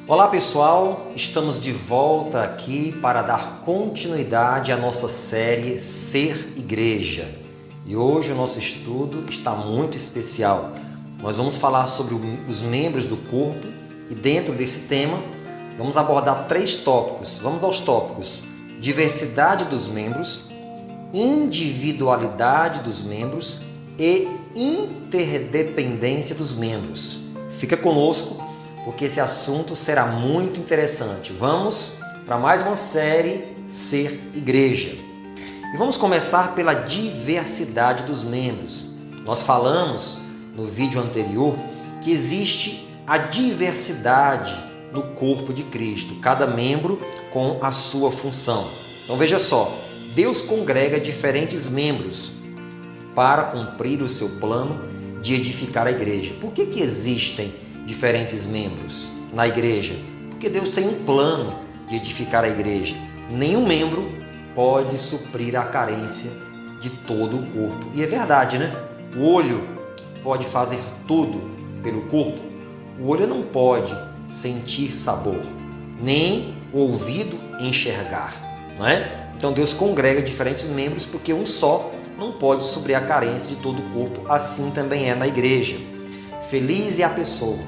Olá pessoal, estamos de volta aqui para dar continuidade à nossa série Ser Igreja. E hoje o nosso estudo está muito especial. Nós vamos falar sobre os membros do corpo e dentro desse tema vamos abordar 3 tópicos. Vamos aos tópicos: diversidade dos membros, individualidade dos membros e interdependência dos membros. Fica conosco, porque esse assunto será muito interessante. Vamos para mais uma série Ser Igreja. E vamos começar pela diversidade dos membros. Nós falamos no vídeo anterior que existe a diversidade no corpo de Cristo, cada membro com a sua função. Então veja só, Deus congrega diferentes membros para cumprir o seu plano de edificar a igreja. Por que existem diferentes membros na igreja? Porque Deus tem um plano de edificar a igreja. Nenhum membro pode suprir a carência de todo o corpo. E é verdade, né? O olho pode fazer tudo pelo corpo. O olho não pode sentir sabor, nem o ouvido enxergar, não é? Então Deus congrega diferentes membros porque um só não pode suprir a carência de todo o corpo. Assim também é na igreja. Feliz é a pessoa,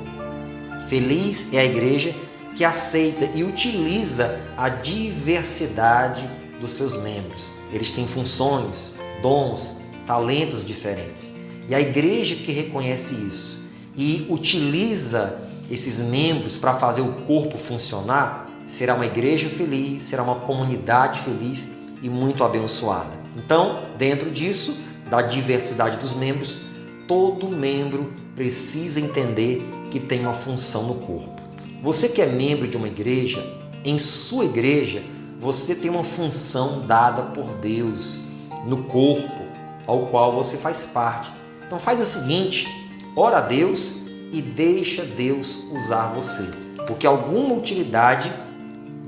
feliz é a igreja que aceita e utiliza a diversidade dos seus membros. Eles têm funções, dons, talentos diferentes. E a igreja que reconhece isso e utiliza esses membros para fazer o corpo funcionar, será uma igreja feliz, será uma comunidade feliz e muito abençoada. Então, dentro disso, da diversidade dos membros, todo membro precisa entender que tem uma função no corpo. Você que é membro de uma igreja, em sua igreja, você tem uma função dada por Deus no corpo ao qual você faz parte. Então faz o seguinte, ora a Deus e deixa Deus usar você, porque alguma utilidade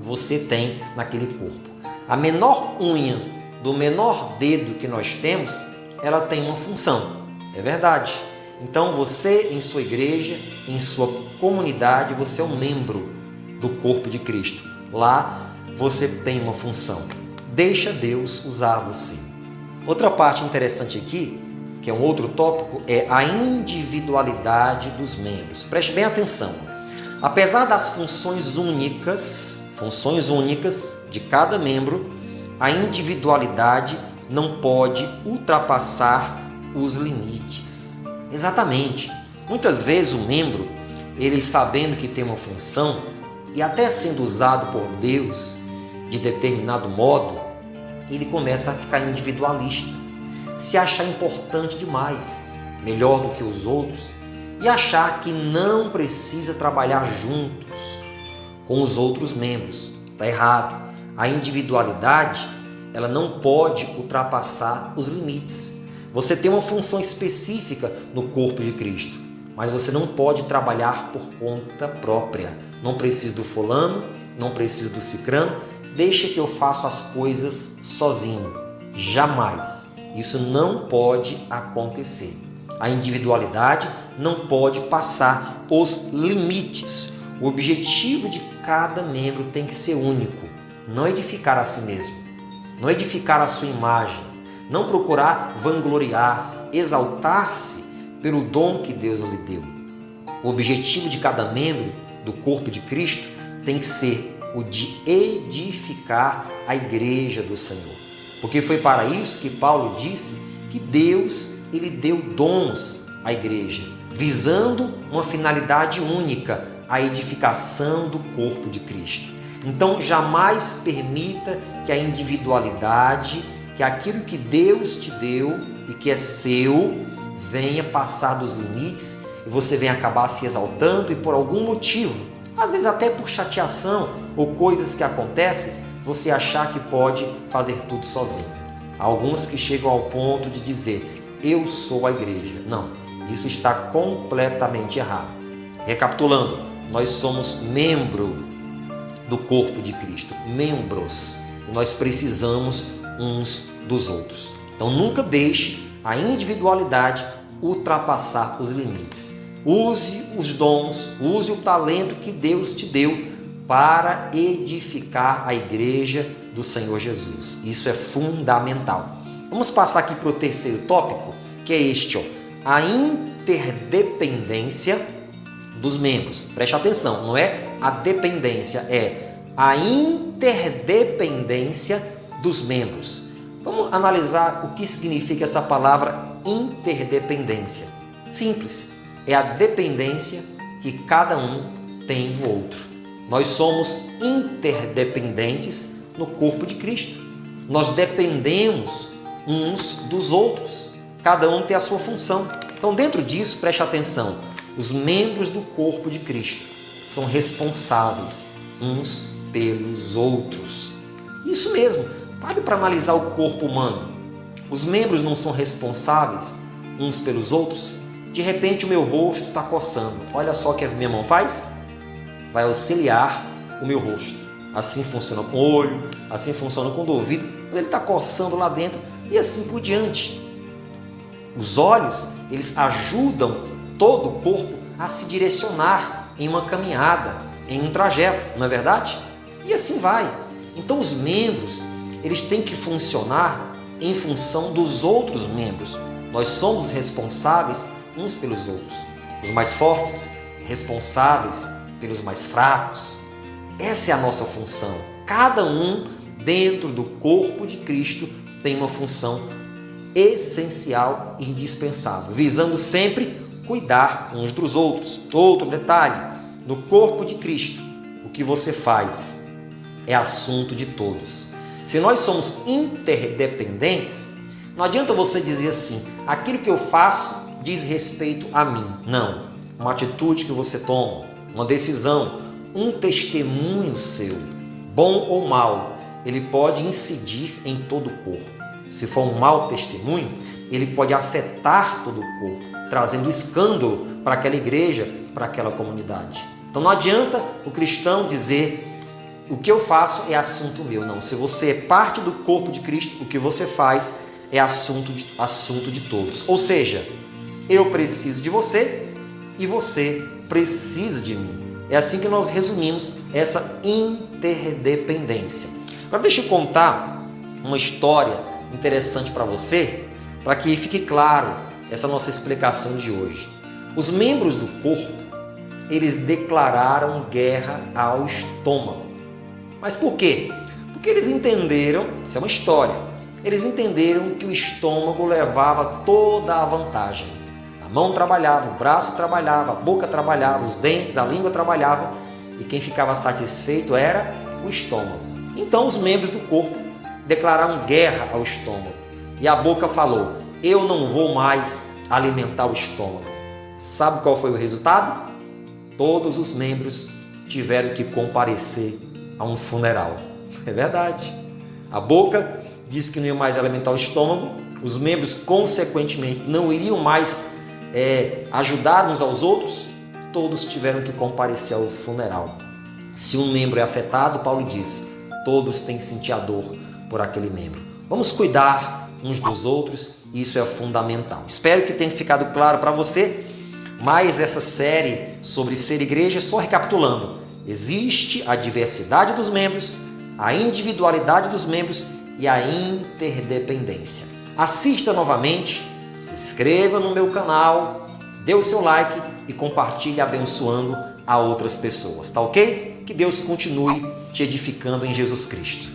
você tem naquele corpo. A menor unha do menor dedo que nós temos, ela tem uma função, é verdade. Então você em sua igreja, em sua comunidade, você é um membro do corpo de Cristo. Lá você tem uma função. Deixa Deus usar você. Outra parte interessante aqui, que é um outro tópico, é a individualidade dos membros. Preste bem atenção. Apesar das funções únicas de cada membro, a individualidade não pode ultrapassar os limites. Exatamente. Muitas vezes o membro, ele sabendo que tem uma função e até sendo usado por Deus de determinado modo, ele começa a ficar individualista, se achar importante demais, melhor do que os outros e achar que não precisa trabalhar juntos com os outros membros. Está errado. A individualidade, ela não pode ultrapassar os limites. Você tem uma função específica no corpo de Cristo, mas você não pode trabalhar por conta própria. Não preciso do fulano, não preciso do cicrano, deixa que eu faço as coisas sozinho. Jamais. Isso não pode acontecer. A individualidade não pode passar os limites. O objetivo de cada membro tem que ser único. Não edificar a si mesmo, não edificar a sua imagem, não procurar vangloriar-se, exaltar-se pelo dom que Deus lhe deu. O objetivo de cada membro do corpo de Cristo tem que ser o de edificar a igreja do Senhor. Porque foi para isso que Paulo disse que Deus, ele deu dons à igreja, visando uma finalidade única, a edificação do corpo de Cristo. Então, jamais permita que a individualidade, que aquilo que Deus te deu e que é seu, venha passar dos limites e você venha acabar se exaltando e por algum motivo, às vezes até por chateação ou coisas que acontecem, você achar que pode fazer tudo sozinho. Há alguns que chegam ao ponto de dizer, eu sou a igreja. Não, isso está completamente errado. Recapitulando, nós somos membro do corpo de Cristo, membros, e nós precisamos uns dos outros. Então nunca deixe a individualidade ultrapassar os limites. Use os dons, use o talento que Deus te deu para edificar a igreja do Senhor Jesus. Isso é fundamental. Vamos passar aqui para o terceiro tópico, que é este, a interdependência dos membros. Preste atenção, não é a dependência, é a interdependência dos membros. Vamos analisar o que significa essa palavra interdependência. Simples, é a dependência que cada um tem do outro. Nós somos interdependentes no corpo de Cristo. Nós dependemos uns dos outros. Cada um tem a sua função. Então, dentro disso, preste atenção. Os membros do corpo de Cristo são responsáveis uns pelos outros. Isso mesmo. Pare para analisar o corpo humano. Os membros não são responsáveis uns pelos outros? De repente, o meu rosto está coçando. Olha só o que a minha mão faz. Vai auxiliar o meu rosto. Assim funciona com o olho, assim funciona com o ouvido. Ele está coçando lá dentro e assim por diante. Os olhos, eles ajudam todo o corpo a se direcionar em uma caminhada, em um trajeto, não é verdade? E assim vai. Então os membros, eles têm que funcionar em função dos outros membros. Nós somos responsáveis uns pelos outros. Os mais fortes, responsáveis pelos mais fracos. Essa é a nossa função. Cada um dentro do corpo de Cristo tem uma função essencial e indispensável, visando sempre cuidar uns dos outros. Outro detalhe, no corpo de Cristo, o que você faz é assunto de todos. Se nós somos interdependentes, não adianta você dizer assim, aquilo que eu faço diz respeito a mim. Não. Uma atitude que você toma, uma decisão, um testemunho seu, bom ou mau, ele pode incidir em todo o corpo. Se for um mau testemunho, ele pode afetar todo o corpo, trazendo escândalo para aquela igreja, para aquela comunidade. Então não adianta o cristão dizer, o que eu faço é assunto meu. Não, se você é parte do corpo de Cristo, o que você faz é assunto de todos. Ou seja, eu preciso de você e você precisa de mim. É assim que nós resumimos essa interdependência. Agora deixa eu contar uma história interessante para você, para que fique claro essa nossa explicação de hoje. Os membros do corpo, eles declararam guerra ao estômago. Mas por quê? Porque eles entenderam, isso é uma história, eles entenderam que o estômago levava toda a vantagem. A mão trabalhava, o braço trabalhava, a boca trabalhava, os dentes, a língua trabalhava, e quem ficava satisfeito era o estômago. Então os membros do corpo declararam guerra ao estômago. E a boca falou, eu não vou mais alimentar o estômago. Sabe qual foi o resultado? Todos os membros tiveram que comparecer a um funeral. É verdade. A boca disse que não ia mais alimentar o estômago, os membros, consequentemente, não iriam mais ajudar uns aos outros, todos tiveram que comparecer ao funeral. Se um membro é afetado, Paulo diz, todos têm que sentir a dor por aquele membro. Vamos cuidar uns dos outros, isso é fundamental. Espero que tenha ficado claro para você, mas essa série sobre ser igreja, só recapitulando, existe a diversidade dos membros, a individualidade dos membros e a interdependência. Assista novamente, se inscreva no meu canal, dê o seu like e compartilhe abençoando a outras pessoas, tá ok? Que Deus continue te edificando em Jesus Cristo.